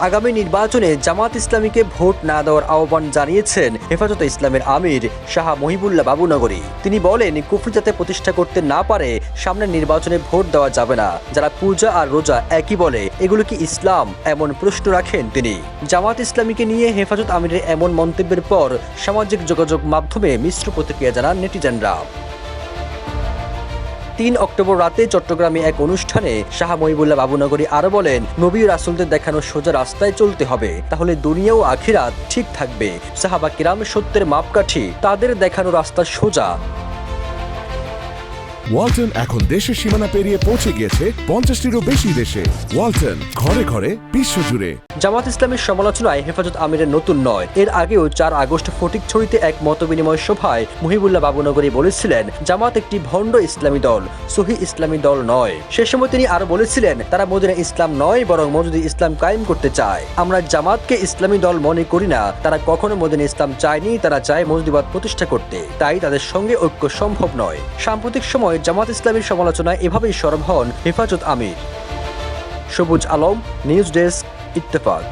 আগামী নির্বাচনে জামাত ইসলামীকে ভোট না দেওয়ার আহ্বান জানিয়েছেন হেফাজতে ইসলামের আমির শাহ মহিবুল্লাহ বাবুনগরী। তিনি বলেন, কুফরি যাতে প্রতিষ্ঠা করতে না পারে সামনের নির্বাচনে ভোট দেওয়া যাবে না। যারা পূজা আর রোজা একই বলে, এগুলো কি ইসলাম? এমন প্রশ্ন রাখেন তিনি। জামাত ইসলামীকে নিয়ে হেফাজত আমিরের এমন মন্তব্যের পর সামাজিক যোগাযোগ মাধ্যমে মিশ্র প্রতিক্রিয়া জানান নেটিজেনরা। ৩ অক্টোবর রাতে চট্টগ্রামে এক অনুষ্ঠানে শাহ মহিবুল্লাহ বাবুনগরী আরো বলেন, নবী রাসূলদের দেখানো সোজা রাস্তায় চলতে হবে, তাহলে দুনিয়া ও আখিরাত ঠিক থাকবে। সাহাবা কিরাম সত্যের মাপকাঠি, তাদের দেখানো রাস্তা সোজা। ওয়ালটন এখন দেশের সীমানা পেরিয়ে পৌঁছে গিয়েছে ৫০টিরও বেশি দেশে। ওয়ালটন, ঘরে ঘরে বিশ্বজুড়ে। জামাত ইসলামের সমালোচনায় হেফাজত আমিরের নতুন নয়। এর আগেও ৪ আগস্ট ফটিকছড়িতে এক মতবিনিময় সভায় মহিবুল্লাহ বাবুনগরী বলেছিলেন, জামাত একটি ভণ্ড ইসলামী দল, সহি ইসলামী দল নয়। সে সময় তিনি আরো বলেছিলেন, তারা মদিনা ইসলাম নয়, বরং মজুদি ইসলাম কায়েম করতে চায়। আমরা জামাতকে ইসলামী দল মনে করি না। তারা কখনো মদিনা ইসলাম চায়নি, তারা চায় মজুদিবাদ প্রতিষ্ঠা করতে। তাই তাদের সঙ্গে ঐক্য সম্ভব নয়। সাম্প্রতিক সময় জামাত ইসলামীর সমালোচনায় এভাবেই সরব হন হেফাজত আমির। সবুজ আলম, নিউজ ডেস্ক, ইত্তেফাক।